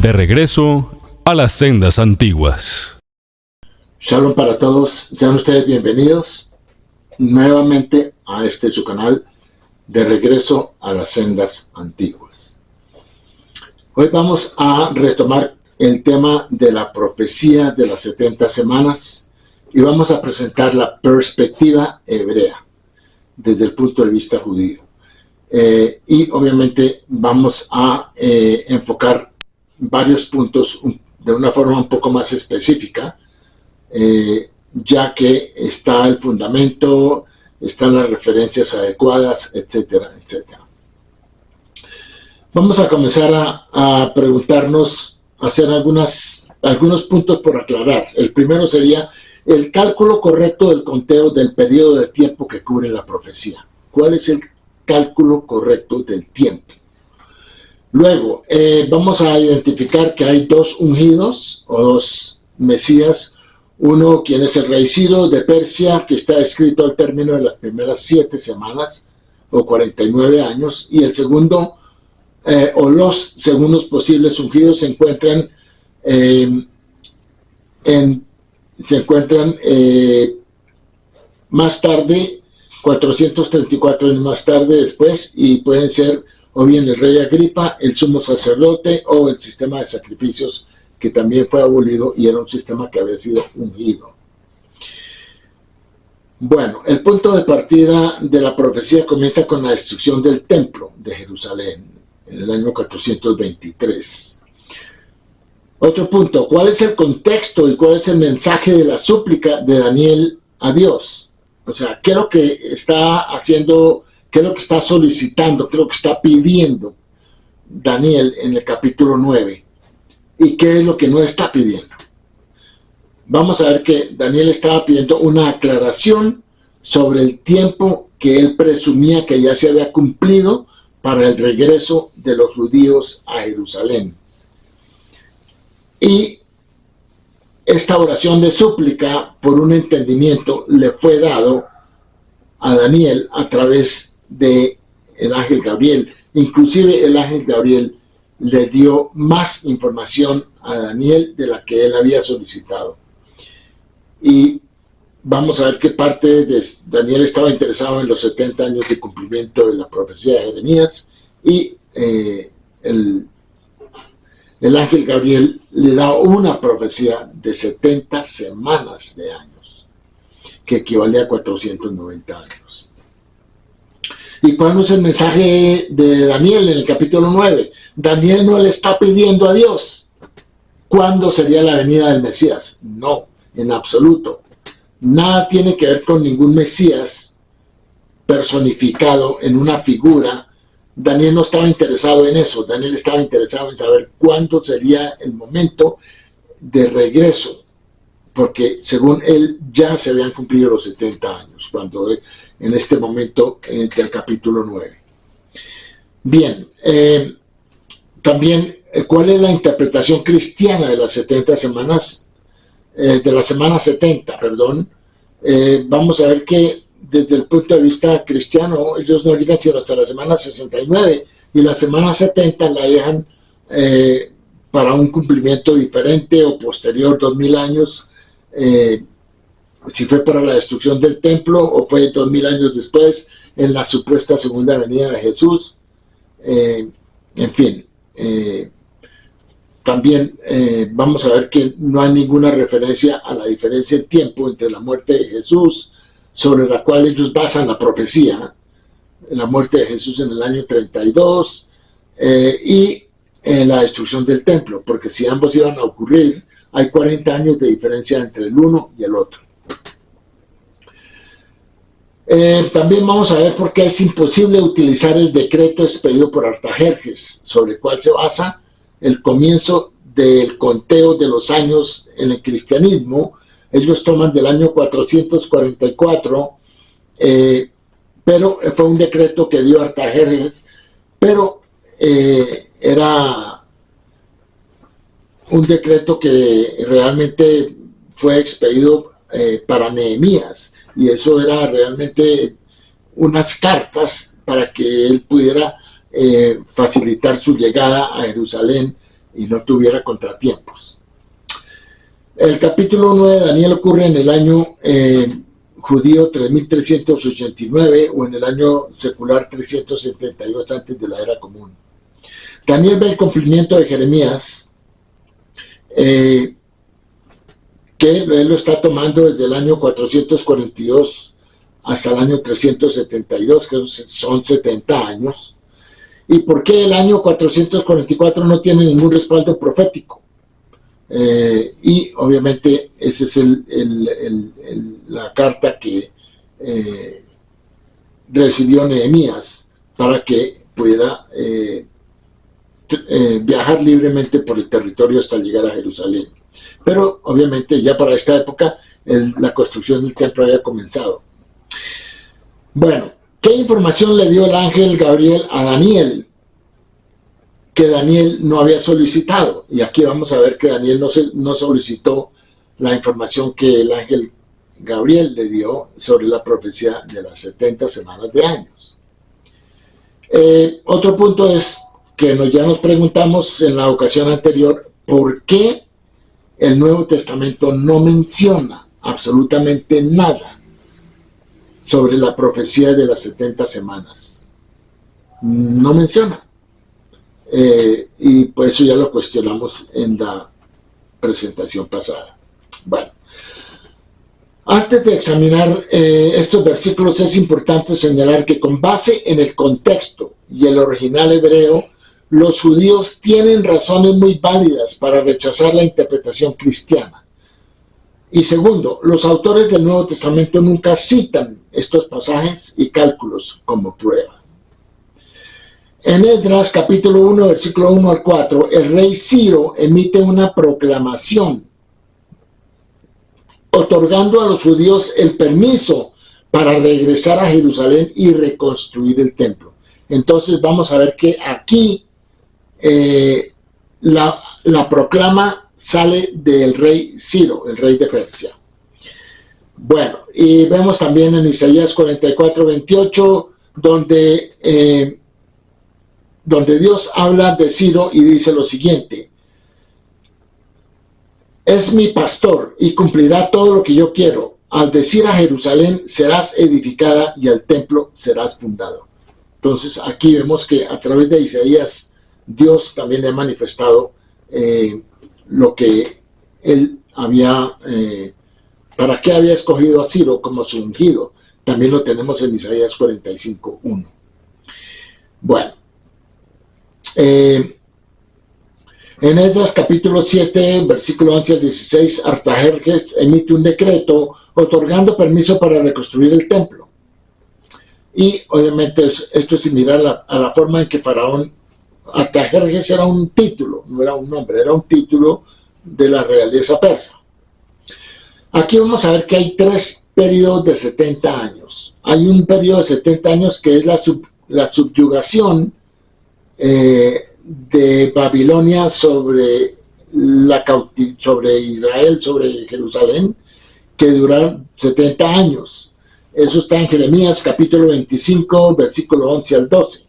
De regreso a las sendas antiguas. Shalom para todos, sean ustedes bienvenidos nuevamente a su canal de regreso a las sendas antiguas. Hoy vamos a retomar el tema de la profecía de las 70 semanas y vamos a presentar la perspectiva hebrea desde el punto de vista judío. Y obviamente vamos a enfocar varios puntos de una forma un poco más específica, ya que está el fundamento, están las referencias adecuadas, etcétera, etcétera. Vamos a comenzar a preguntarnos, a hacer algunos puntos por aclarar. El primero sería el cálculo correcto del conteo del periodo de tiempo que cubre la profecía. ¿Cuál es el cálculo correcto del tiempo? Luego, vamos a identificar que hay dos ungidos o dos mesías. Uno, quien es el rey Ciro de Persia, que está escrito al término de las primeras 7 semanas o 49 años. Y el segundo, o los segundos posibles ungidos, se encuentran más tarde, 434 años más tarde después, y pueden ser o bien el rey Agripa, el sumo sacerdote o el sistema de sacrificios, que también fue abolido y era un sistema que había sido ungido. Bueno, el punto de partida de la profecía comienza con la destrucción del templo de Jerusalén en el año 423. Otro punto, ¿cuál es el contexto y cuál es el mensaje de la súplica de Daniel a Dios? O sea, ¿qué es lo que está haciendo, qué es lo que está solicitando, qué es lo que está pidiendo Daniel en el capítulo 9? ¿Y qué es lo que no está pidiendo? Vamos a ver que Daniel estaba pidiendo una aclaración sobre el tiempo que él presumía que ya se había cumplido para el regreso de los judíos a Jerusalén. Y esta oración de súplica por un entendimiento le fue dado a Daniel a través de el ángel Gabriel. Inclusive el ángel Gabriel le dio más información a Daniel de la que él había solicitado. Y vamos a ver qué parte de Daniel estaba interesado en los 70 años de cumplimiento de la profecía de Jeremías, y el ángel Gabriel le da una profecía de 70 semanas de años, que equivale a 490 años. ¿Y cuál es el mensaje de Daniel en el capítulo 9? Daniel no le está pidiendo a Dios cuándo sería la venida del Mesías. No, en absoluto. Nada tiene que ver con ningún Mesías personificado en una figura. Daniel no estaba interesado en eso. Daniel estaba interesado en saber cuándo sería el momento de regreso, porque según él ya se habían cumplido los 70 años, cuando en este momento del capítulo 9. Bien, también, ¿cuál es la interpretación cristiana de las 70 semanas, de la semana 70, perdón? Vamos a ver que desde el punto de vista cristiano, ellos no llegan sino hasta la semana 69, y la semana 70 la dejan para un cumplimiento diferente o posterior, 2000 años, si fue para la destrucción del templo o fue 2000 años después en la supuesta segunda venida de Jesús. En fin, también vamos a ver que no hay ninguna referencia a la diferencia en tiempo entre la muerte de Jesús, sobre la cual ellos basan la profecía, la muerte de Jesús en el año 32, y la destrucción del templo, porque si ambos iban a ocurrir, hay 40 años de diferencia entre el uno y el otro. También vamos a ver por qué es imposible utilizar el decreto expedido por Artajerjes, sobre el cual se basa el comienzo del conteo de los años en el cristianismo. Ellos toman del año 444, pero fue un decreto que dio Artajerjes, pero era un decreto que realmente fue expedido para Nehemías, y eso era realmente unas cartas para que él pudiera facilitar su llegada a Jerusalén y no tuviera contratiempos. El capítulo 1 de Daniel ocurre en el año judío 3389 o en el año secular 372 antes de la era común. Daniel ve el cumplimiento de Jeremías, que él lo está tomando desde el año 442 hasta el año 372, que son 70 años. ¿Y por qué el año 444 no tiene ningún respaldo profético? Y obviamente esa es la carta que recibió Nehemías para que pudiera viajar libremente por el territorio hasta llegar a Jerusalén. Pero obviamente ya para esta época la construcción del templo había comenzado. Bueno, ¿qué información le dio el ángel Gabriel a Daniel que Daniel no había solicitado? Y aquí vamos a ver que Daniel no solicitó la información que el ángel Gabriel le dio sobre la profecía de las 70 semanas de años. Otro punto es que ya nos preguntamos en la ocasión anterior, ¿por qué el Nuevo Testamento no menciona absolutamente nada sobre la profecía de las 70 semanas? No menciona. Y por eso ya lo cuestionamos en la presentación pasada. Bueno, antes de examinar estos versículos es importante señalar que con base en el contexto y el original hebreo, los judíos tienen razones muy válidas para rechazar la interpretación cristiana. Y segundo, los autores del Nuevo Testamento nunca citan estos pasajes y cálculos como prueba. En Esdras capítulo 1, versículo 1 al 4, el rey Ciro emite una proclamación otorgando a los judíos el permiso para regresar a Jerusalén y reconstruir el templo. Entonces vamos a ver que aquí la proclama sale del rey Ciro, el rey de Persia. Bueno, y vemos también en Isaías 44, 28, donde Dios habla de Ciro y dice lo siguiente: es mi pastor y cumplirá todo lo que yo quiero. Al decir a Jerusalén, serás edificada y al templo serás fundado. Entonces aquí vemos que a través de Isaías, Dios también le ha manifestado lo que él había, para qué había escogido a Ciro como su ungido. También lo tenemos en Isaías 45, 1. Bueno, en Esdras capítulo 7, versículo 11 al 16, Artajerjes emite un decreto otorgando permiso para reconstruir el templo. Y obviamente esto es similar a la forma en que Faraón, Artajerjes era un título, no era un nombre, era un título de la realeza persa. Aquí vamos a ver que hay 3 periodos de 70 años. Hay un periodo de 70 años que es la subyugación de Babilonia sobre Israel, sobre Jerusalén, que dura 70 años. Eso está en Jeremías capítulo 25, versículo 11 al 12.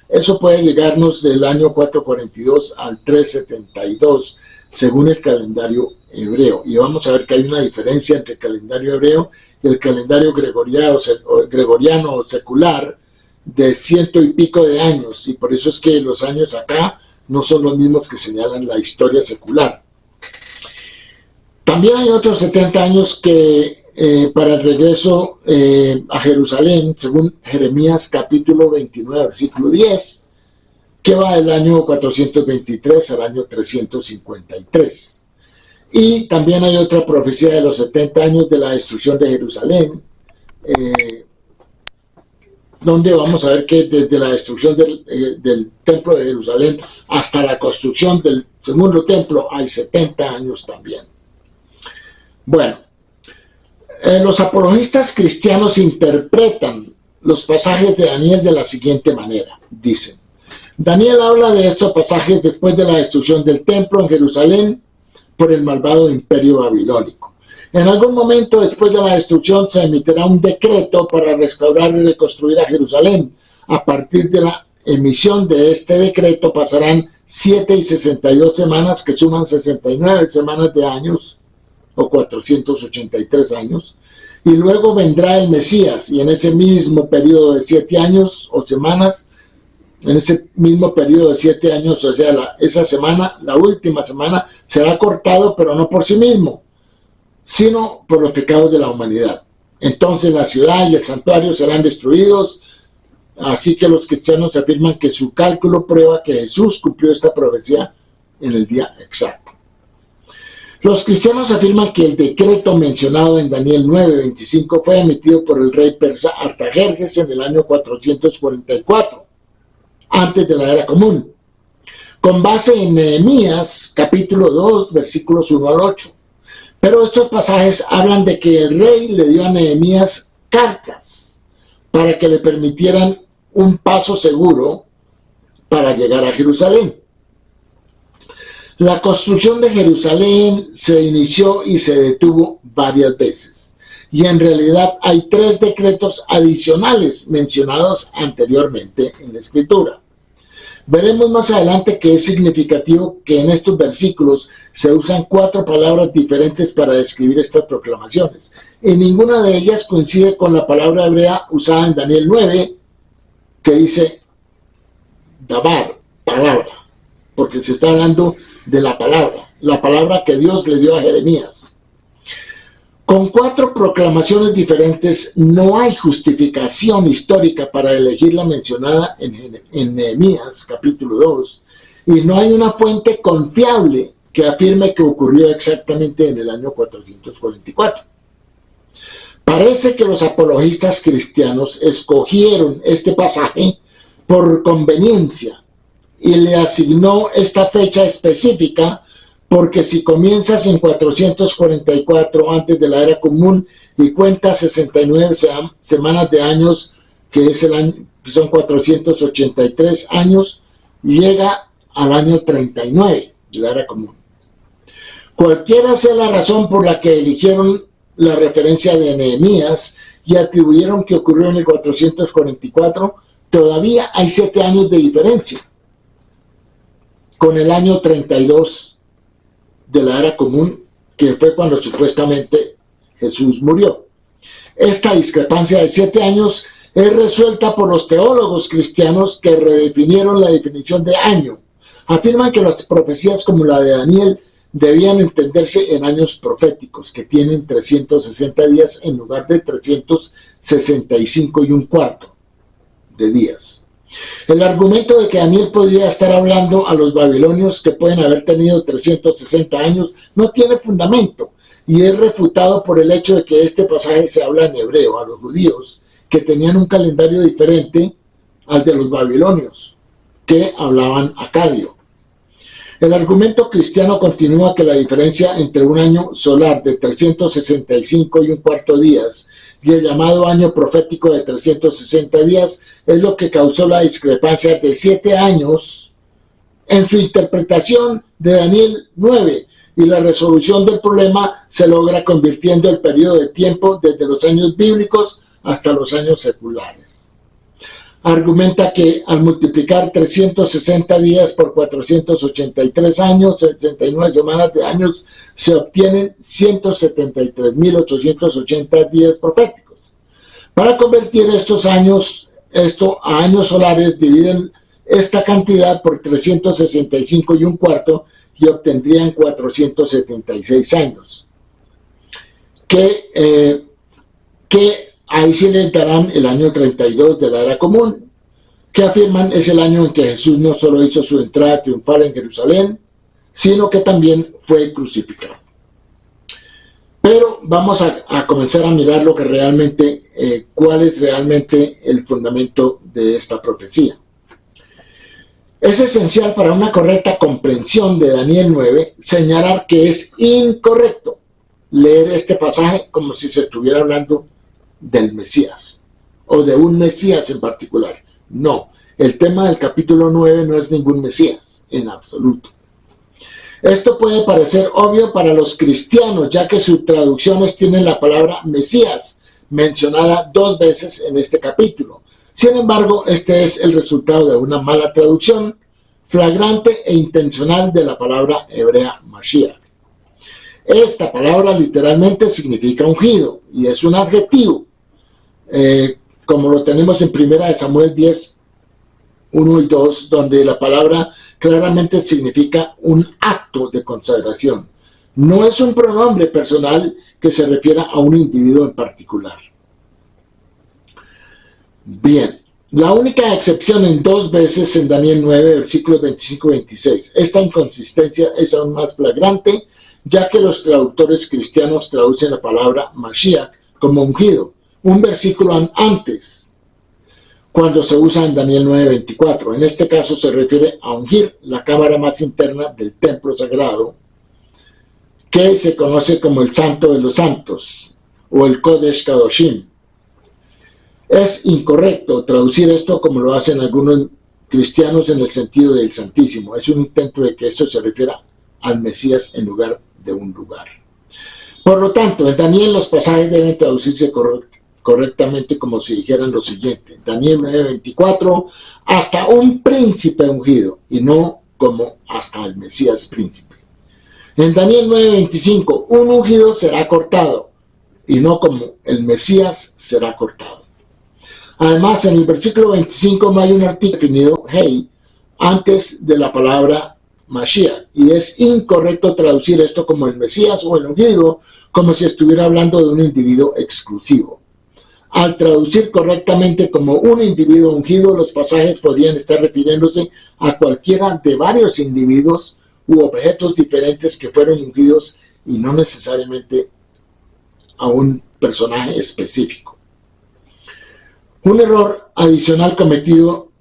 Eso puede llegarnos del año 442 al 372, según el calendario hebreo. Y vamos a ver que hay una diferencia entre el calendario hebreo y el calendario gregoriano o secular, de 100 y pico de años, y por eso es que los años acá no son los mismos que señalan la historia secular. También hay otros 70 años que para el regreso a Jerusalén, según Jeremías capítulo 29, versículo 10, que va del año 423 al año 353. Y también hay otra profecía de los 70 años de la destrucción de Jerusalén, donde vamos a ver que desde la destrucción del templo de Jerusalén hasta la construcción del segundo templo hay 70 años también. Bueno, los apologistas cristianos interpretan los pasajes de Daniel de la siguiente manera. Dicen: Daniel habla de estos pasajes después de la destrucción del templo en Jerusalén por el malvado imperio babilónico. En algún momento después de la destrucción se emitirá un decreto para restaurar y reconstruir a Jerusalén. A partir de la emisión de este decreto pasarán 7 y 62 semanas, que suman 69 semanas de años, o 483 años, y luego vendrá el Mesías, y en ese mismo periodo de 7 años o semanas, en ese mismo periodo de 7 años, o sea, esa semana, la última semana, será cortado, pero no por sí mismo, sino por los pecados de la humanidad. Entonces la ciudad y el santuario serán destruidos, así que los cristianos afirman que su cálculo prueba que Jesús cumplió esta profecía en el día exacto. Los cristianos afirman que el decreto mencionado en Daniel 9:25 fue emitido por el rey persa Artajerjes en el año 444, antes de la era común, con base en Nehemías capítulo 2, versículos 1 al 8. Pero estos pasajes hablan de que el rey le dio a Nehemías cartas para que le permitieran un paso seguro para llegar a Jerusalén. La construcción de Jerusalén se inició y se detuvo varias veces, y en realidad hay 3 decretos adicionales mencionados anteriormente en la Escritura. Veremos más adelante que es significativo que en estos versículos se usan 4 palabras diferentes para describir estas proclamaciones, y ninguna de ellas coincide con la palabra hebrea usada en Daniel 9, que dice dabar, palabra, porque se está hablando de la palabra que Dios le dio a Jeremías. Con 4 proclamaciones diferentes no hay justificación histórica para elegir la mencionada en Nehemías capítulo 2, y no hay una fuente confiable que afirme que ocurrió exactamente en el año 444. Parece que los apologistas cristianos escogieron este pasaje por conveniencia y le asignó esta fecha específica, porque si comienzas en 444 antes de la era común y cuentas 69 semanas de años, que es el año, que son 483 años, llega al año 39 de la era común. Cualquiera sea la razón por la que eligieron la referencia de Nehemías y atribuyeron que ocurrió en el 444, todavía hay 7 años de diferencia con el año 32 de la era común, que fue cuando supuestamente Jesús murió. Esta discrepancia de 7 años es resuelta por los teólogos cristianos que redefinieron la definición de año. Afirman que las profecías como la de Daniel debían entenderse en años proféticos, que tienen 360 días en lugar de 365 y un cuarto de días. El argumento de que Daniel podría estar hablando a los babilonios, que pueden haber tenido 360 años, no tiene fundamento, y es refutado por el hecho de que este pasaje se habla en hebreo a los judíos, que tenían un calendario diferente al de los babilonios, que hablaban acadio. El argumento cristiano continúa que la diferencia entre un año solar de 365 y un cuarto días y el llamado año profético de 360 días es lo que causó la discrepancia de 7 años en su interpretación de Daniel 9, y la resolución del problema se logra convirtiendo el periodo de tiempo desde los años bíblicos hasta los años seculares. Argumenta que al multiplicar 360 días por 483 años, 69 semanas de años, se obtienen 173.880 días proféticos. Para convertir esto a años solares, dividen esta cantidad por 365 y un cuarto y obtendrían 476 años. Que ahí sí les darán el año 32 de la era común, que afirman es el año en que Jesús no solo hizo su entrada triunfal en Jerusalén, sino que también fue crucificado. Pero vamos a comenzar a mirar lo que realmente, cuál es realmente el fundamento de esta profecía. Es esencial para una correcta comprensión de Daniel 9 señalar que es incorrecto leer este pasaje como si se estuviera hablando del Mesías o de un Mesías en particular. No, el tema del capítulo 9 no es ningún Mesías en absoluto. Esto puede parecer obvio para los cristianos, ya que sus traducciones tienen la palabra Mesías mencionada 2 veces en este capítulo. Sin embargo, este es el resultado de una mala traducción, flagrante e intencional de la palabra hebrea Mashiach. Esta palabra literalmente significa ungido y es un adjetivo, como lo tenemos en 1 Samuel 10, 1 y 2, donde la palabra claramente significa un acto de consagración. No es un pronombre personal que se refiera a un individuo en particular. Bien, la única excepción en 2 veces en Daniel 9, versículos 25 y 26. Esta inconsistencia es aún más flagrante, ya que los traductores cristianos traducen la palabra Mashiach como ungido, un versículo antes, cuando se usa en Daniel 9:24. En este caso se refiere a ungir la cámara más interna del templo sagrado, que se conoce como el Santo de los Santos, o el Kodesh Kadoshim. Es incorrecto traducir esto como lo hacen algunos cristianos en el sentido del Santísimo. Es un intento de que esto se refiera al Mesías en lugar de un lugar. Por lo tanto, en Daniel los pasajes deben traducirse correctamente como si dijeran lo siguiente. Daniel 9:24, hasta un príncipe ungido, y no como hasta el Mesías príncipe. En Daniel 9:25, un ungido será cortado, y no como el Mesías será cortado. Además, en el versículo 25 no hay un artículo definido, hey, antes de la palabra Mashiach, y es incorrecto traducir esto como el Mesías o el ungido, como si estuviera hablando de un individuo exclusivo. Al traducir correctamente como un individuo ungido, los pasajes podrían estar refiriéndose a cualquiera de varios individuos u objetos diferentes que fueron ungidos y no necesariamente a un personaje específico. Un error adicional cometido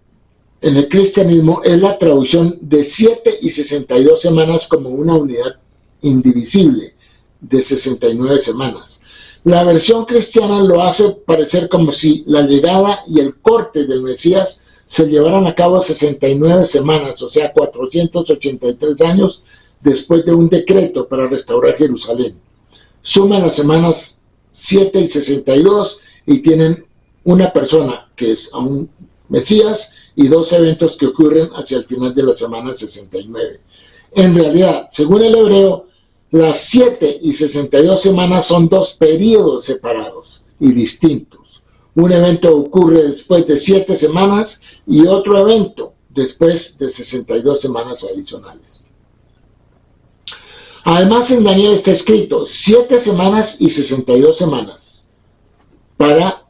en el cristianismo es la traducción de 7 y 62 semanas como una unidad indivisible de 69 semanas. La versión cristiana lo hace parecer como si la llegada y el corte del Mesías se llevaran a cabo 69 semanas, o sea, 483 años después de un decreto para restaurar Jerusalén. Suman las semanas 7 y 62 y tienen una persona que es a un Mesías y 2 eventos que ocurren hacia el final de la semana 69. En realidad, según el hebreo, las 7 y 62 semanas son 2 periodos separados y distintos. Un evento ocurre después de 7 semanas y otro evento después de 62 semanas adicionales. Además, en Daniel está escrito 7 semanas y 62 semanas para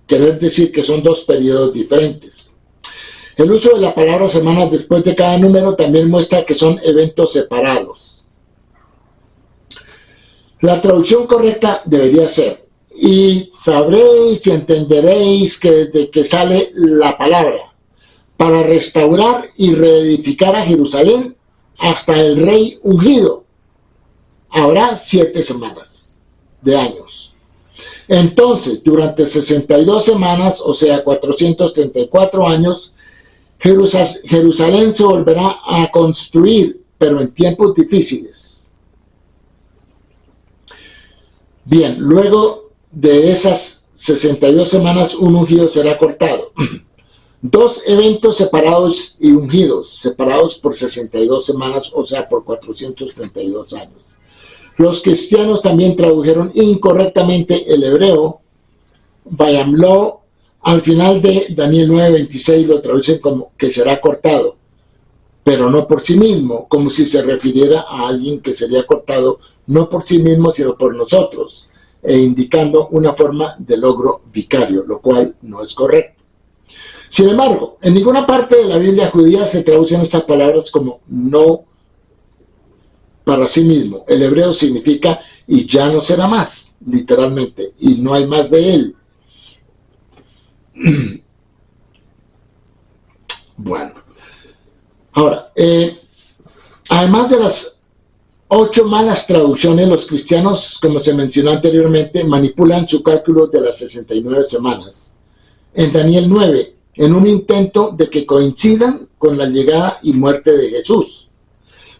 querer decir que son 2 periodos diferentes. El uso de la palabra semanas después de cada número también muestra que son eventos separados. La traducción correcta debería ser: y sabréis y entenderéis que desde que sale la palabra para restaurar y reedificar a Jerusalén hasta el rey ungido, habrá 7 semanas de años. Entonces, durante 62 semanas, o sea, 434 años, Jerusalén se volverá a construir, pero en tiempos difíciles. Bien, luego de esas 62 semanas, un ungido será cortado. 2 eventos separados y ungidos, separados por 62 semanas, o sea, por 432 años. Los cristianos también tradujeron incorrectamente el hebreo, Vayamlo, al final de Daniel 9:26 lo traducen como que será cortado, pero no por sí mismo, como si se refiriera a alguien que sería cortado no por sí mismo, sino por nosotros, e indicando una forma de logro vicario, lo cual no es correcto. Sin embargo, en ninguna parte de la Biblia judía se traducen estas palabras como no para sí mismo. El hebreo significa y ya no será más, literalmente, y no hay más de él. Bueno, ahora, además de las 8 malas traducciones, los cristianos, como se mencionó anteriormente, manipulan su cálculo de las 69 semanas. En Daniel 9, en un intento de que coincidan con la llegada y muerte de Jesús.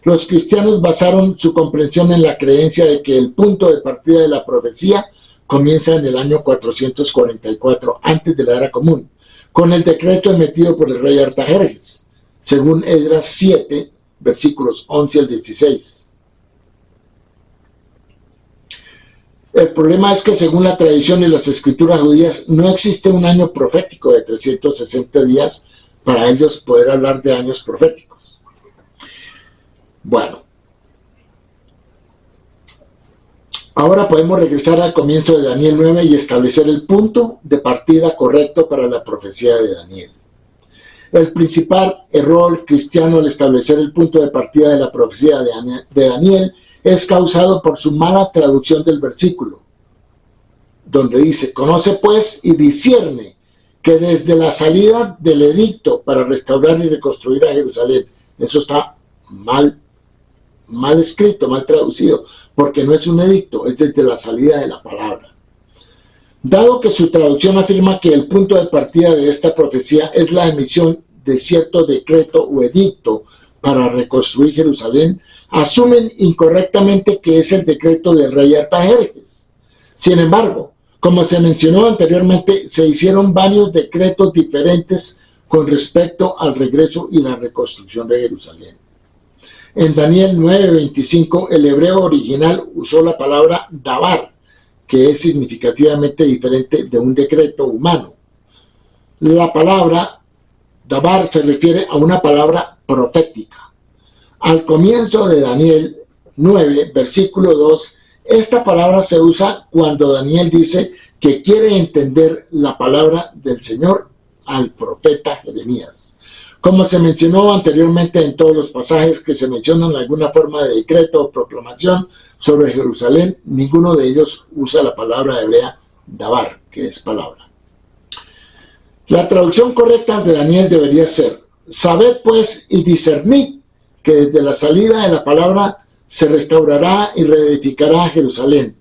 Los cristianos basaron su comprensión en la creencia de que el punto de partida de la profecía comienza en el año 444 antes de la era común, con el decreto emitido por el rey Artajerjes. según Esdras 7, versículos 11 al 16. El problema es que según la tradición y las escrituras judías no existe un año profético de 360 días para ellos poder hablar de años proféticos. Bueno, ahora podemos regresar al comienzo de Daniel 9 y establecer el punto de partida correcto para la profecía de Daniel. El principal error cristiano al establecer el punto de partida de la profecía de Daniel es causado por su mala traducción del versículo, donde dice: conoce pues y discierne que desde la salida del edicto para restaurar y reconstruir a Jerusalén. Eso está mal escrito, mal traducido, porque no es un edicto, es desde la salida de la palabra. Dado que su traducción afirma que el punto de partida de esta profecía es la emisión de cierto decreto o edicto para reconstruir Jerusalén, asumen incorrectamente que es el decreto del rey Artajerjes. Sin embargo, como se mencionó anteriormente, se hicieron varios decretos diferentes con respecto al regreso y la reconstrucción de Jerusalén. En Daniel 9:25, el hebreo original usó la palabra dabar, que es significativamente diferente de un decreto humano. La palabra dabar se refiere a una palabra profética. Al comienzo de Daniel 9, versículo 2, esta palabra se usa cuando Daniel dice que quiere entender la palabra del Señor al profeta Jeremías. Como se mencionó anteriormente en todos los pasajes que se mencionan alguna forma de decreto o proclamación sobre Jerusalén, ninguno de ellos usa la palabra hebrea dabar, que es palabra. La traducción correcta de Daniel debería ser: sabed pues y discernid que desde la salida de la palabra se restaurará y reedificará Jerusalén.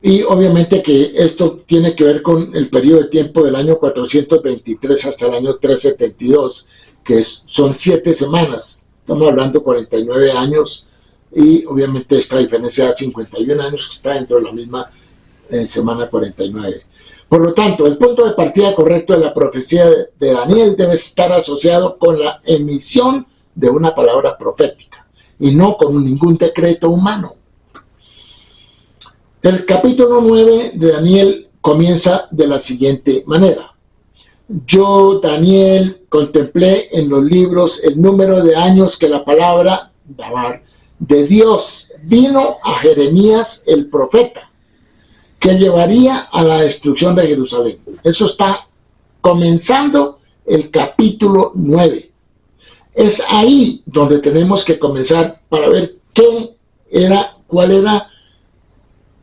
Y obviamente que esto tiene que ver con el periodo de tiempo del año 423 hasta el año 372, que son 7 semanas. Estamos hablando 49 años y obviamente esta diferencia de 51 años que está dentro de la misma semana 49. Por lo tanto, el punto de partida correcto de la profecía de Daniel debe estar asociado con la emisión de una palabra profética y no con ningún decreto humano. El capítulo 9 de Daniel comienza de la siguiente manera: yo, Daniel, contemplé en los libros el número de años que la palabra dabar de Dios vino a Jeremías el profeta, que llevaría a la destrucción de Jerusalén. Eso está comenzando el capítulo 9. Es ahí donde tenemos que comenzar para ver cuál era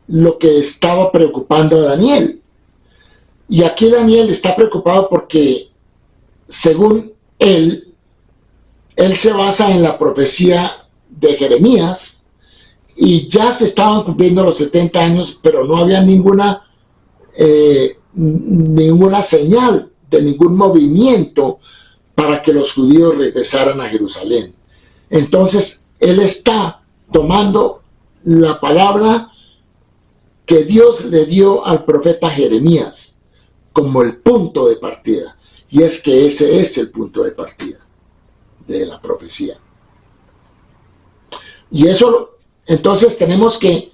lo que estaba preocupando a Daniel. Y aquí Daniel está preocupado porque, según él se basa en la profecía de Jeremías, y ya se estaban cumpliendo los 70 años, pero no había ninguna señal de ningún movimiento para que los judíos regresaran a Jerusalén. Entonces, él está tomando la palabra que Dios le dio al profeta Jeremías como el punto de partida. Y es que ese es el punto de partida de la profecía. Y eso, entonces tenemos que,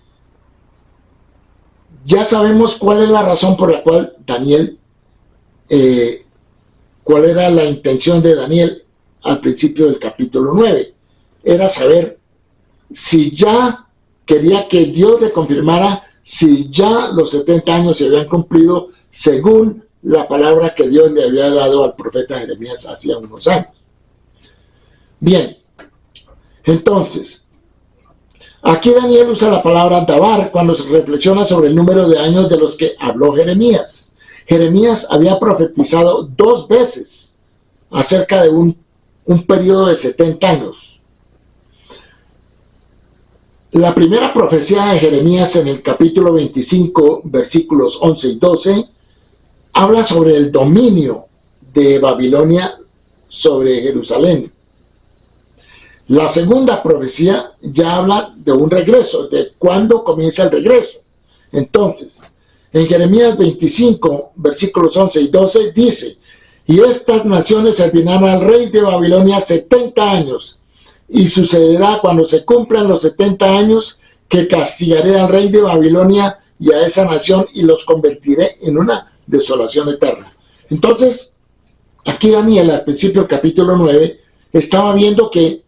ya sabemos cuál es la razón por la cual Daniel, cuál era la intención de Daniel al principio del capítulo 9. Era saber si ya quería que Dios le confirmara si ya los 70 años se habían cumplido según la palabra que Dios le había dado al profeta Jeremías hacía unos años. Bien, entonces, aquí Daniel usa la palabra dabar cuando se reflexiona sobre el número de años de los que habló Jeremías. Jeremías había profetizado 2 veces acerca de un periodo de 70 años. La primera profecía de Jeremías en el capítulo 25, versículos 11 y 12, habla sobre el dominio de Babilonia sobre Jerusalén. La segunda profecía ya habla de un regreso, de cuándo comienza el regreso. Entonces, en Jeremías 25, versículos 11 y 12, dice: Y estas naciones servirán al rey de Babilonia 70 años. Y sucederá cuando se cumplan los 70 años que castigaré al rey de Babilonia y a esa nación y los convertiré en una desolación eterna. Entonces, aquí Daniel, al principio del capítulo 9, estaba viendo que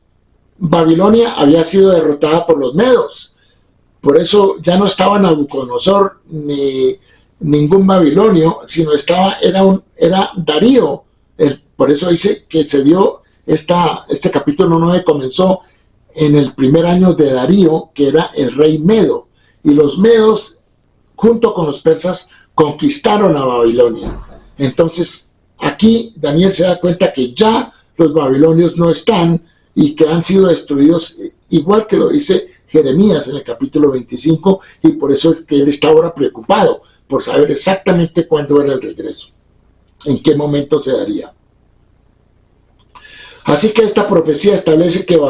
Babilonia había sido derrotada por los medos. Por eso ya no estaba Nabucodonosor ni ningún babilonio, sino era Darío. Por eso dice que se dio este capítulo 9 comenzó en el primer año de Darío, que era el rey medo. Y los medos, junto con los persas, conquistaron a Babilonia. Entonces, aquí Daniel se da cuenta que ya los babilonios no están y que han sido destruidos, igual que lo dice Jeremías en el capítulo 25, y por eso es que él está ahora preocupado por saber exactamente cuándo era el regreso, en qué momento se daría. Así que esta profecía establece que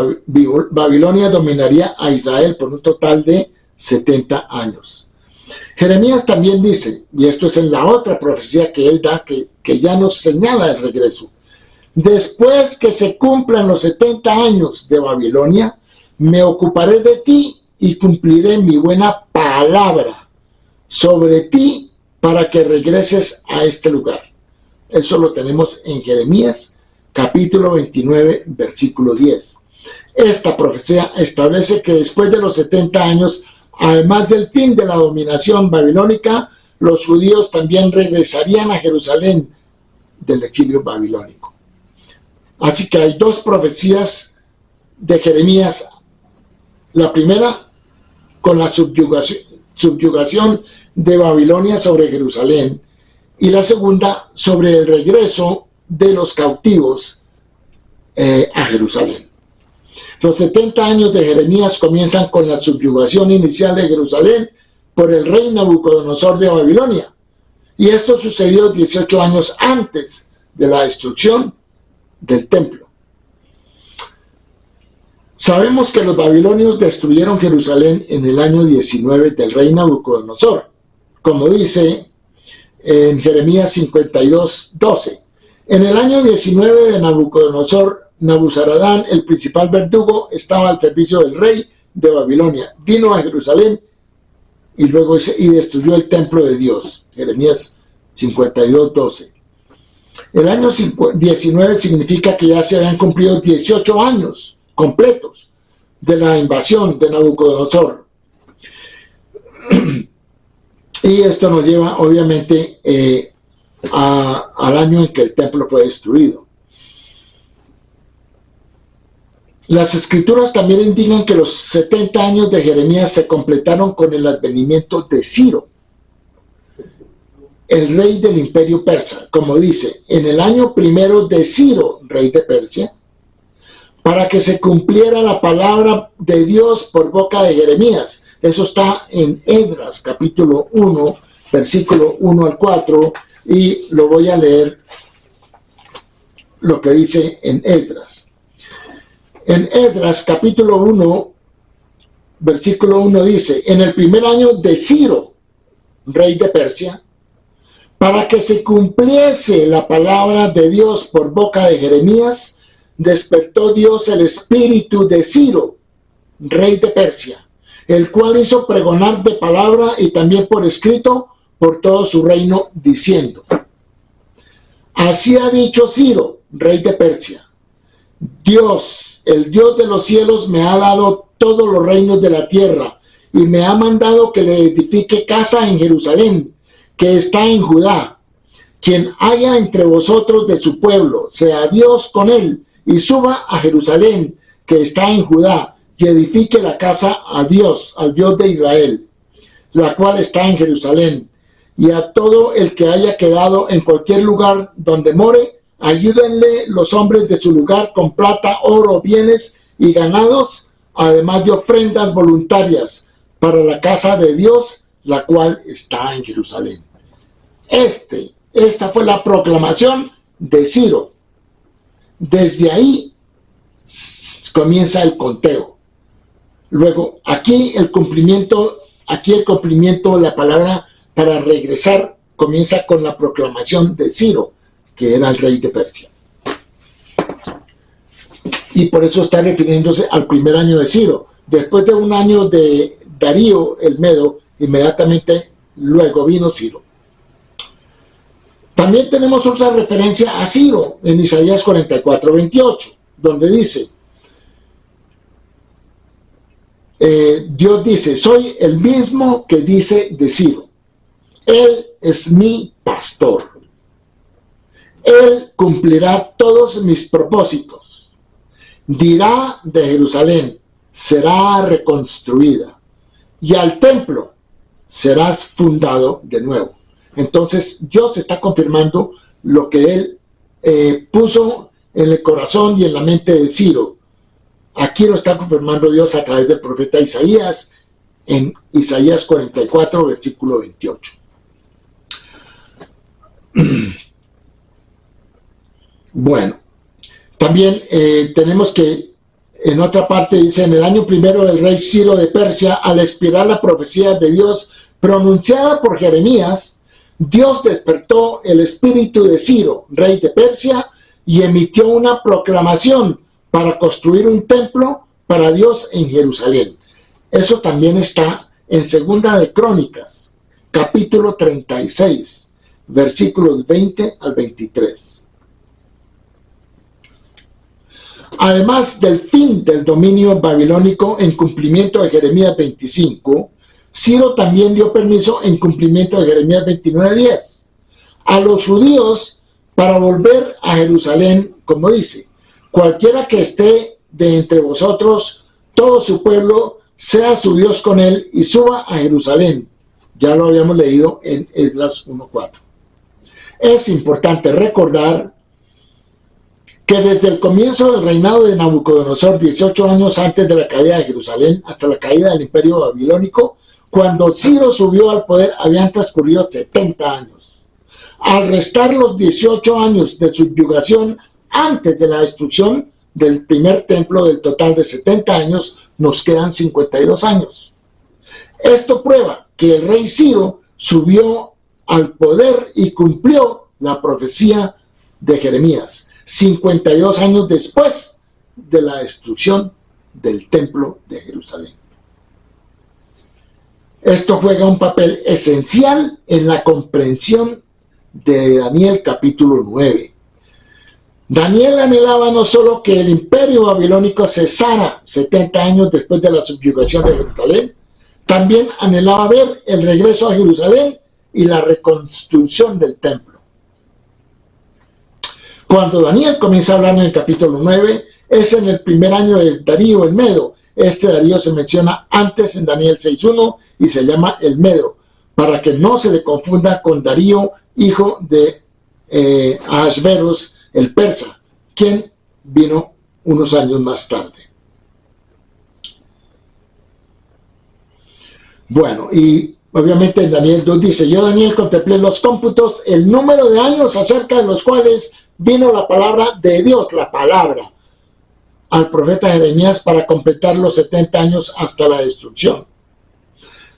Babilonia dominaría a Israel por un total de 70 años. Jeremías también dice, y esto es en la otra profecía que él da, que ya nos señala el regreso: después que se cumplan los 70 años de Babilonia, me ocuparé de ti y cumpliré mi buena palabra sobre ti para que regreses a este lugar. Eso lo tenemos en Jeremías capítulo 29, versículo 10. Esta profecía establece que después de los 70 años, además del fin de la dominación babilónica, los judíos también regresarían a Jerusalén del exilio babilónico. Así que hay dos profecías de Jeremías. La primera, con la subyugación de Babilonia sobre Jerusalén, y la segunda, sobre el regreso de los cautivos a Jerusalén. Los 70 años de Jeremías comienzan con la subyugación inicial de Jerusalén por el rey Nabucodonosor de Babilonia, y esto sucedió 18 años antes de la destrucción del templo. Sabemos que los babilonios destruyeron Jerusalén en el año 19 del rey Nabucodonosor, como dice en Jeremías 52, 12. En el año 19 de Nabucodonosor, Nabuzaradán, el principal verdugo, estaba al servicio del rey de Babilonia. Vino a Jerusalén y luego destruyó el templo de Dios. Jeremías 52, 12. El año 19 significa que ya se habían cumplido 18 años completos de la invasión de Nabucodonosor. Y esto nos lleva, obviamente, al año en que el templo fue destruido. Las escrituras también indican que los 70 años de Jeremías se completaron con el advenimiento de Ciro, el rey del imperio persa, como dice, en el año primero de Ciro, rey de Persia, para que se cumpliera la palabra de Dios por boca de Jeremías. Eso está en Esdras, capítulo 1, versículo 1 al 4, y lo voy a leer lo que dice en Esdras. En Esdras, capítulo 1, versículo 1 dice: en el primer año de Ciro, rey de Persia, para que se cumpliese la palabra de Dios por boca de Jeremías, despertó Dios el espíritu de Ciro, rey de Persia, el cual hizo pregonar de palabra y también por escrito por todo su reino, diciendo: así ha dicho Ciro, rey de Persia: Dios, el Dios de los cielos, me ha dado todos los reinos de la tierra y me ha mandado que le edifique casa en Jerusalén, que está en Judá. Quien haya entre vosotros de su pueblo, sea Dios con él, y suba a Jerusalén, que está en Judá, y edifique la casa a Dios, al Dios de Israel, la cual está en Jerusalén. Y a todo el que haya quedado en cualquier lugar donde more, ayúdenle los hombres de su lugar con plata, oro, bienes y ganados, además de ofrendas voluntarias para la casa de Dios, la cual está en Jerusalén. Esta fue la proclamación de Ciro. Desde ahí comienza el conteo. Luego, aquí el cumplimiento de la palabra para regresar comienza con la proclamación de Ciro, que era el rey de Persia. Y por eso está refiriéndose al primer año de Ciro. Después de un año de Darío el Medo, inmediatamente luego vino Ciro. También tenemos otra referencia a Ciro en Isaías 44:28, donde dice, Dios dice, soy el mismo que dice de Ciro, Él es mi pastor, Él cumplirá todos mis propósitos, dirá de Jerusalén, será reconstruida, y al templo serás fundado de nuevo. Entonces Dios está confirmando lo que Él puso en el corazón y en la mente de Ciro. Aquí lo está confirmando Dios a través del profeta Isaías, en Isaías 44, versículo 28. Bueno, también tenemos que en otra parte dice, en el año primero del rey Ciro de Persia, al expirar la profecía de Dios pronunciada por Jeremías, Dios despertó el espíritu de Ciro, rey de Persia, y emitió una proclamación para construir un templo para Dios en Jerusalén. Eso también está en Segunda de Crónicas, capítulo 36, versículos 20 al 23. Además del fin del dominio babilónico en cumplimiento de Jeremías 25, Ciro también dio permiso en cumplimiento de Jeremías 29:10 a los judíos para volver a Jerusalén, como dice, cualquiera que esté de entre vosotros, todo su pueblo, sea su Dios con él y suba a Jerusalén. Ya lo habíamos leído en Esdras 1:4. Es importante recordar que desde el comienzo del reinado de Nabucodonosor, 18 años antes de la caída de Jerusalén, hasta la caída del imperio babilónico, cuando Ciro subió al poder, habían transcurrido 70 años. Al restar los 18 años de subyugación antes de la destrucción del primer templo del total de 70 años, nos quedan 52 años. Esto prueba que el rey Ciro subió al poder y cumplió la profecía de Jeremías, 52 años después de la destrucción del templo de Jerusalén. Esto juega un papel esencial en la comprensión de Daniel capítulo 9. Daniel anhelaba no solo que el imperio babilónico cesara 70 años después de la subyugación de Jerusalén, también anhelaba ver el regreso a Jerusalén y la reconstrucción del templo. Cuando Daniel comienza a hablar en el capítulo 9, es en el primer año de Darío el Medo. Este Darío se menciona antes en Daniel 6:1 y se llama el Medo, para que no se le confunda con Darío, hijo de Ahasveros, el persa, quien vino unos años más tarde. Bueno, y obviamente en Daniel 2 dice, yo Daniel contemplé los cómputos, el número de años acerca de los cuales vino la palabra de Dios, la palabra, al profeta Jeremías para completar los 70 años hasta la destrucción.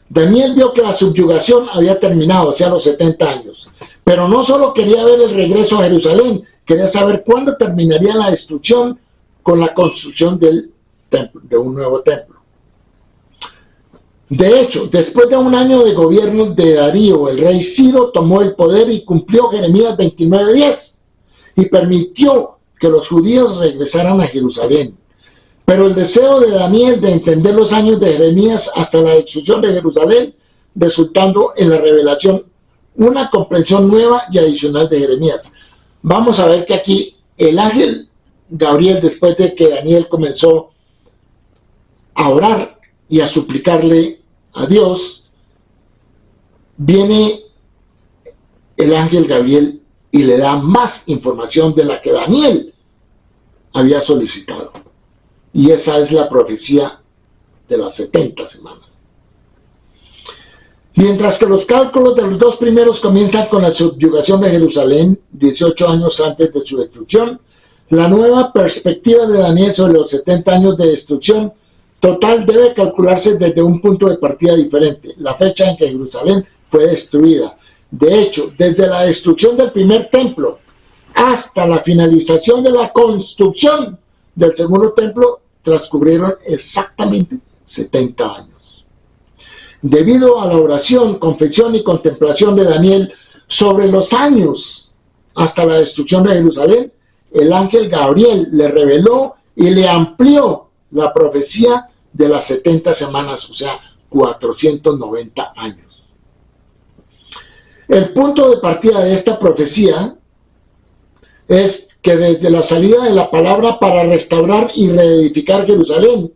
Daniel vio que la subyugación había terminado, o sea, los 70 años. Pero no solo quería ver el regreso a Jerusalén, quería saber cuándo terminaría la destrucción con la construcción del templo, de un nuevo templo. De hecho, después de un año de gobierno de Darío, el rey Ciro tomó el poder y cumplió Jeremías 29:10 y permitió que los judíos regresaran a Jerusalén. Pero el deseo de Daniel de entender los años de Jeremías hasta la destrucción de Jerusalén, resultando en la revelación una comprensión nueva y adicional de Jeremías. Vamos a ver que aquí el ángel Gabriel, después de que Daniel comenzó a orar y a suplicarle a Dios, viene el ángel Gabriel y le da más información de la que Daniel había solicitado. Y esa es la profecía de las 70 semanas. Mientras que los cálculos de los dos primeros comienzan con la subyugación de Jerusalén, 18 años antes de su destrucción, la nueva perspectiva de Daniel sobre los 70 años de destrucción total debe calcularse desde un punto de partida diferente, la fecha en que Jerusalén fue destruida. De hecho, desde la destrucción del primer templo hasta la finalización de la construcción del segundo templo transcurrieron exactamente 70 años. Debido a la oración, confesión y contemplación de Daniel sobre los años hasta la destrucción de Jerusalén, el ángel Gabriel le reveló y le amplió la profecía de las 70 semanas, o sea, 490 años. El punto de partida de esta profecía es que desde la salida de la palabra para restaurar y reedificar Jerusalén,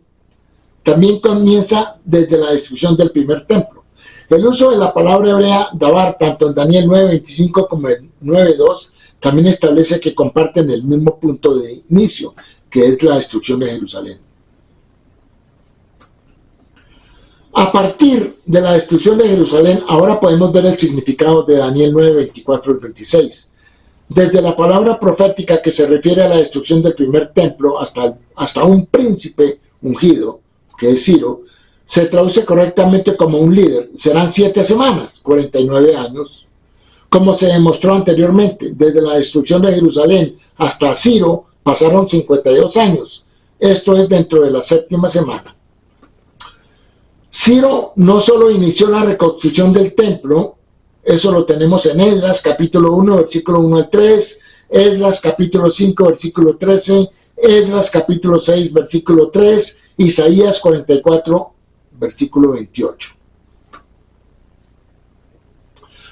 también comienza desde la destrucción del primer templo. El uso de la palabra hebrea dabar, tanto en Daniel 9:25 como en 9:2, también establece que comparten el mismo punto de inicio, que es la destrucción de Jerusalén. A partir de la destrucción de Jerusalén, ahora podemos ver el significado de Daniel 9:24 y 26. Desde la palabra profética que se refiere a la destrucción del primer templo hasta un príncipe ungido, que es Ciro, se traduce correctamente como un líder. Serán 7 semanas, 49 años. Como se demostró anteriormente, desde la destrucción de Jerusalén hasta Ciro pasaron 52 años. Esto es dentro de la 7ª semana. Ciro no solo inició la reconstrucción del templo, eso lo tenemos en Esdras capítulo 1, versículo 1 al 3, Esdras capítulo 5, versículo 13, Esdras capítulo 6, versículo 3, Isaías 44, versículo 28.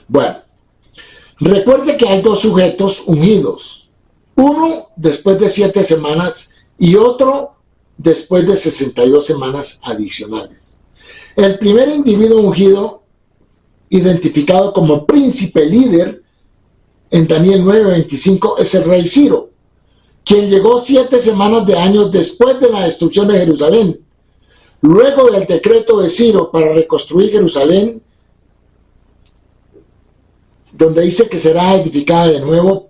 Bueno, recuerde que hay 2 sujetos ungidos, uno después de 7 semanas y otro después de 62 semanas adicionales. El primer individuo ungido, identificado como príncipe líder en Daniel 9:25, es el rey Ciro, quien llegó 7 semanas de años después de la destrucción de Jerusalén. Luego del decreto de Ciro para reconstruir Jerusalén, donde dice que será edificada de nuevo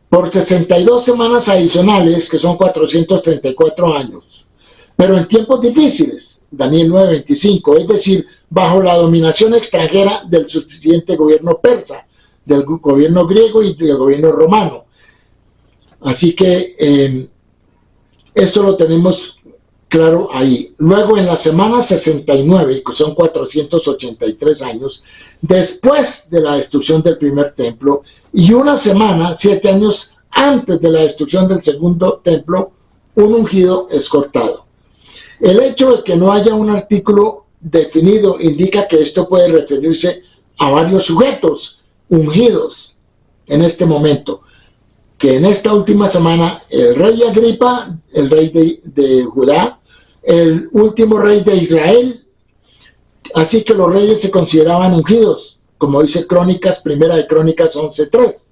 por 62 semanas adicionales, que son 434 años, pero en tiempos difíciles, Daniel 9:25, es decir, bajo la dominación extranjera del subsiguiente gobierno persa, del gobierno griego y del gobierno romano. Así que eso lo tenemos claro ahí. Luego en la semana 69, que son 483 años, después de la destrucción del primer templo, y una semana, 7 años antes de la destrucción del segundo templo, un ungido es cortado. El hecho de que no haya un artículo definido indica que esto puede referirse a varios sujetos ungidos en este momento, que en esta última semana el rey Agripa, el rey de Judá, el último rey de Israel, así que los reyes se consideraban ungidos, como dice Primera de Crónicas 11:3,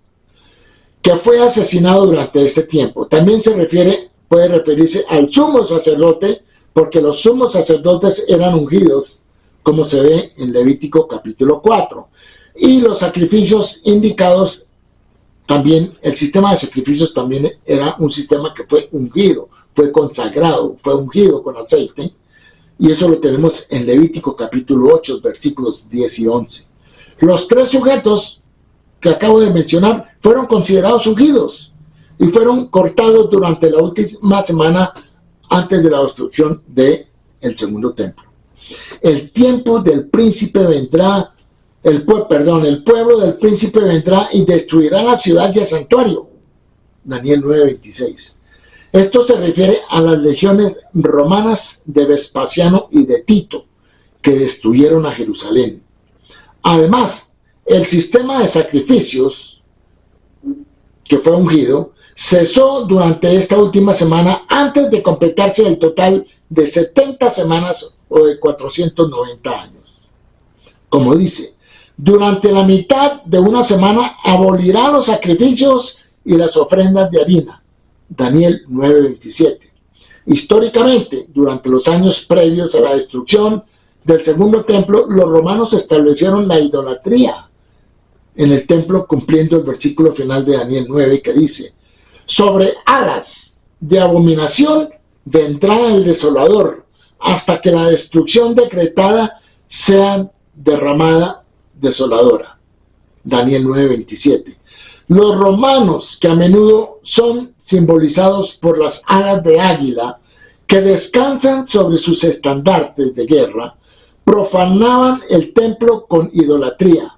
que fue asesinado durante este tiempo. También puede referirse al sumo sacerdote, porque los sumos sacerdotes eran ungidos, como se ve en Levítico capítulo 4. Y los sacrificios indicados, también el sistema de sacrificios también era un sistema que fue ungido, fue consagrado, fue ungido con aceite. Y eso lo tenemos en Levítico capítulo 8, versículos 10 y 11. Los 3 sujetos que acabo de mencionar fueron considerados ungidos y fueron cortados durante la última semana antes de la destrucción del segundo templo. El tiempo del príncipe vendrá, el pueblo del príncipe vendrá y destruirá la ciudad y el santuario. Daniel 9:26. Esto se refiere a las legiones romanas de Vespasiano y de Tito, que destruyeron a Jerusalén. Además, el sistema de sacrificios que fue ungido cesó durante esta última semana antes de completarse el total de 70 semanas o de 490 años. Como dice, durante la mitad de una semana abolirá los sacrificios y las ofrendas de harina. Daniel 9:27. Históricamente, durante los años previos a la destrucción del segundo templo, los romanos establecieron la idolatría en el templo, cumpliendo el versículo final de Daniel 9 que dice: sobre alas de abominación vendrá el desolador, hasta que la destrucción decretada sea derramada desoladora. Daniel 9:27. Los romanos, que a menudo son simbolizados por las alas de águila que descansan sobre sus estandartes de guerra, profanaban el templo con idolatría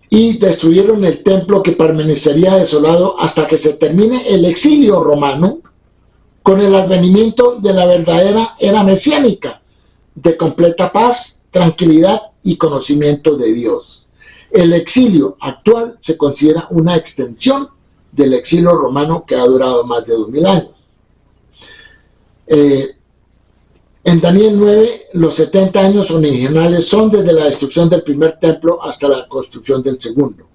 y destruyeron el templo, que permanecería desolado hasta que se termine el exilio romano, con el advenimiento de la verdadera era mesiánica, de completa paz, tranquilidad y conocimiento de Dios. El exilio actual se considera una extensión del exilio romano, que ha durado más de 2000 años. En Daniel 9, los 70 años originales son desde la destrucción del primer templo hasta la construcción del segundo.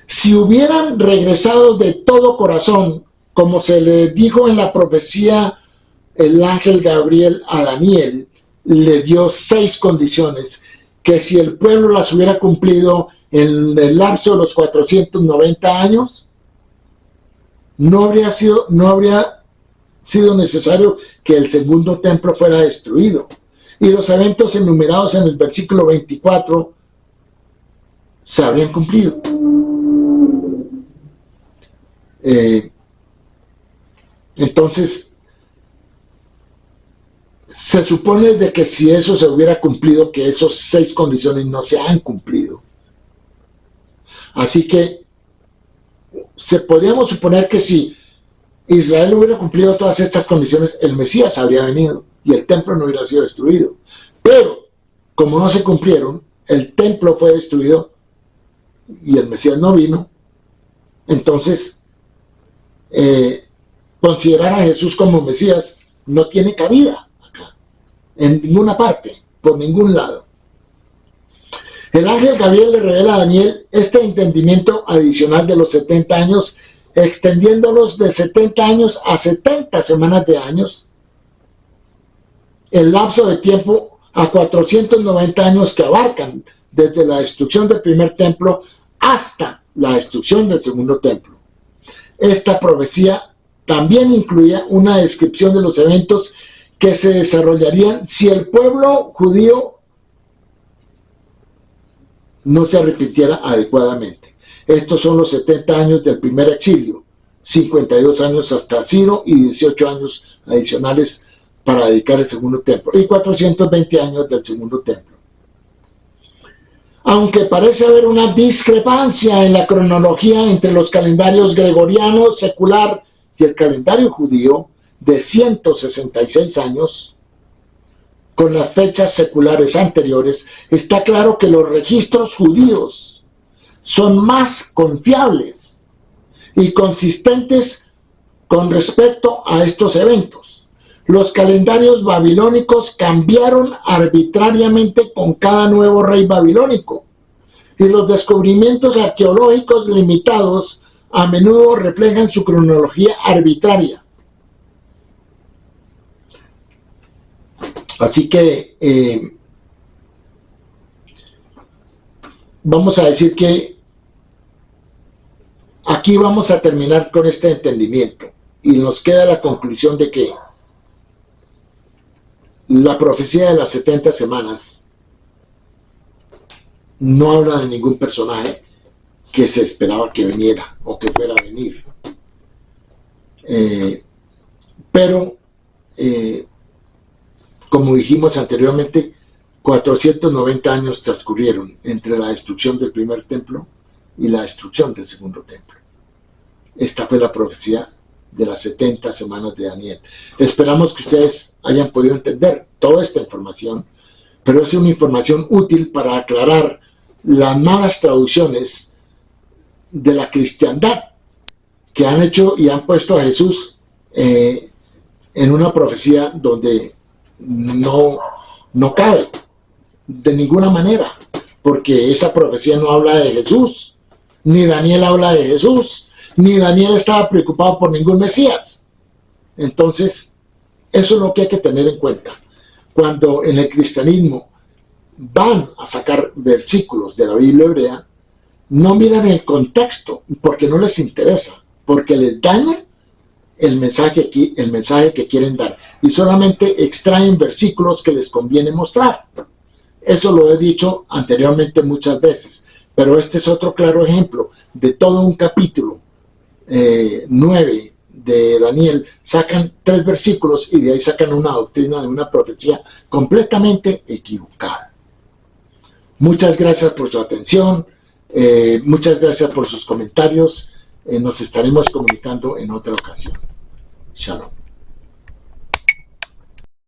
Si hubieran regresado de todo corazón, como se le dijo en la profecía, el ángel Gabriel a Daniel le dio 6 condiciones, que si el pueblo las hubiera cumplido en el lapso de los 490 años, no habría sido necesario que el segundo templo fuera destruido. Y los eventos enumerados en el versículo 24 se habrían cumplido. Entonces, se supone de que si eso se hubiera cumplido, que esos 6 condiciones no se han cumplido. Así que podríamos suponer que si Israel hubiera cumplido todas estas condiciones, el Mesías habría venido y el templo no hubiera sido destruido. Pero, como no se cumplieron, el templo fue destruido y el Mesías no vino. Entonces, considerar a Jesús como Mesías no tiene cabida acá, en ninguna parte, por ningún lado. El ángel Gabriel le revela a Daniel este entendimiento adicional de los 70 años, extendiéndolos de 70 años a 70 semanas de años, el lapso de tiempo a 490 años que abarcan desde la destrucción del primer templo hasta la destrucción del segundo templo. Esta profecía también incluía una descripción de los eventos que se desarrollarían si el pueblo judío no se arrepintiera adecuadamente. Estos son los 70 años del primer exilio, 52 años hasta Ciro y 18 años adicionales para dedicar el segundo templo, y 420 años del segundo templo. Aunque parece haber una discrepancia en la cronología entre los calendarios gregoriano secular y el calendario judío de 166 años, con las fechas seculares anteriores, está claro que los registros judíos son más confiables y consistentes con respecto a estos eventos. Los calendarios babilónicos cambiaron arbitrariamente con cada nuevo rey babilónico, y los descubrimientos arqueológicos limitados a menudo reflejan su cronología arbitraria. Así que vamos a decir que aquí vamos a terminar con este entendimiento, y nos queda la conclusión de que la profecía de las 70 semanas no habla de ningún personaje que se esperaba que viniera o que fuera a venir. Pero como dijimos anteriormente, 490 años transcurrieron entre la destrucción del primer templo y la destrucción del segundo templo. Esta fue la profecía de las 70 semanas de Daniel. Esperamos que ustedes hayan podido entender toda esta información, pero es una información útil para aclarar las malas traducciones de la cristiandad que han hecho y han puesto a Jesús en una profecía donde no cabe de ninguna manera, porque esa profecía no habla de Jesús, ni Daniel habla de Jesús, ni Daniel estaba preocupado por ningún Mesías. Entonces, eso es lo que hay que tener en cuenta. Cuando en el cristianismo van a sacar versículos de la Biblia hebrea, no miran el contexto, porque no les interesa, porque les daña el mensaje que quieren dar, y solamente extraen versículos que les conviene mostrar. Eso lo he dicho anteriormente muchas veces, Pero este es otro claro ejemplo de todo un capítulo 9 de Daniel. Sacan 3 versículos y de ahí sacan una doctrina de una profecía completamente equivocada. Muchas gracias por su atención, muchas gracias por sus comentarios. Nos estaremos comunicando en otra ocasión. Shalom.